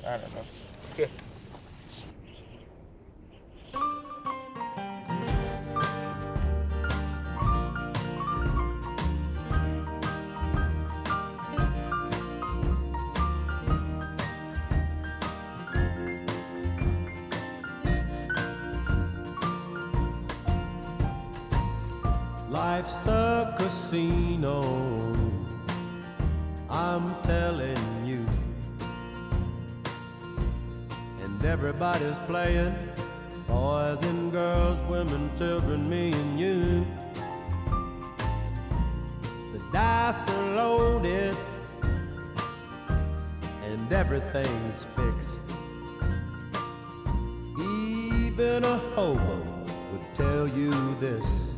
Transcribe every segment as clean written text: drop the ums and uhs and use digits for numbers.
I don't know. Okay. Life's a casino, I'm telling you, and everybody's playing, boys and girls, women, children, me and you. The dice are loaded and everything's fixed. Even a hobo would tell you this: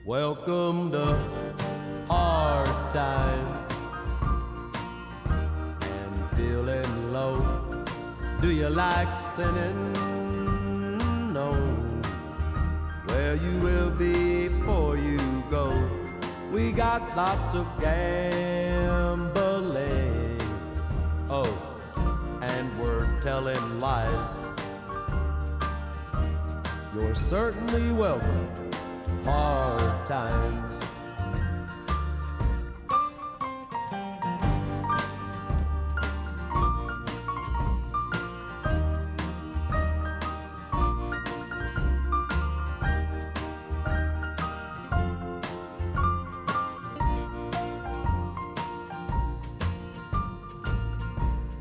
welcome to hard times. And feeling low, do you like sinning? No. Well, you will be before you go. We got lots of gambling. Oh, and we're telling lies. You're certainly welcome to hard times.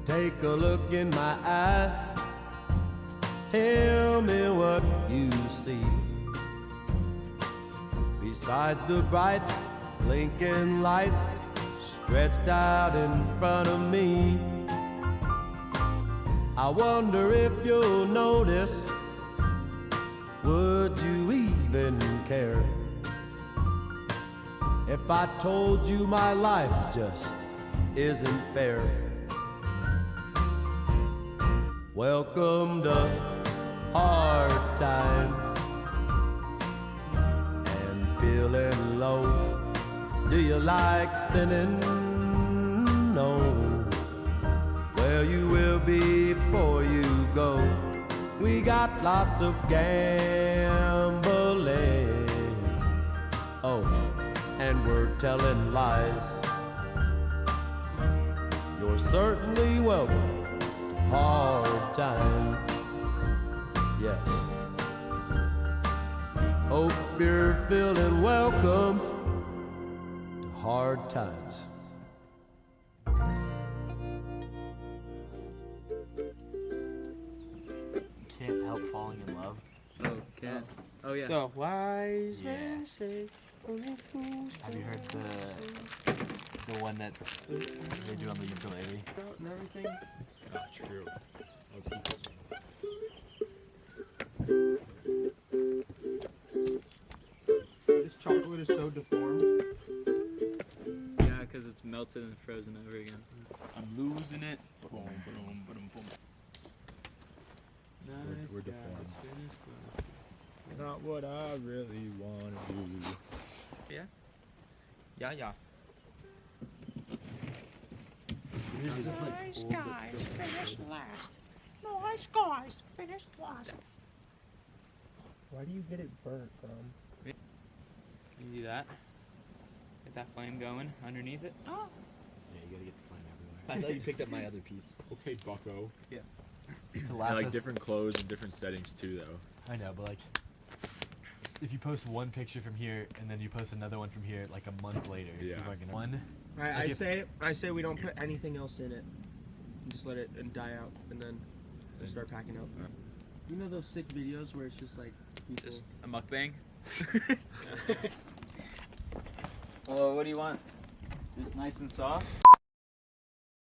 Take a look in my eyes, tell me what you see. Besides the bright blinking lights stretched out in front of me, I wonder if you'll notice, would you even care if I told you my life just isn't fair? Welcome to hard times. And feeling low, do you like sinning? No. Well, you will be before you go. We got lots of gambling. Oh, and we're telling lies. You're certainly welcome to hard times. Yes. Hope you're feeling welcome to hard times. Can't help falling in love. Oh, can't. Oh, yeah. The wise Yeah. men say only fools. Have you heard the one that they do on the ukulele? And everything? Not true. This chocolate is so deformed. Yeah, because it's melted and frozen over again. I'm losing it. Boom, boom, boom, boom. Nice we're guys, deformed. finish line. Not what I really want to do. Yeah? Yeah. Nice guys finished last. Nice guys finished last. Why do you get it burnt, Can you do that? Get that flame going underneath it. Oh, Yeah, you gotta get the flame everywhere. I thought you picked up my other piece. Okay, bucko. To I last like us- different clothes and different settings too, though. I know, but like, if you post one picture from here and then you post another one from here, like a month later, Yeah. people are gonna one. Alright, Like if- I say we don't put anything else in it. Just let it and die out, and then we'll start packing up. You know those sick videos where it's just like people. Just a mukbang. Well, what do you want? Just nice and soft?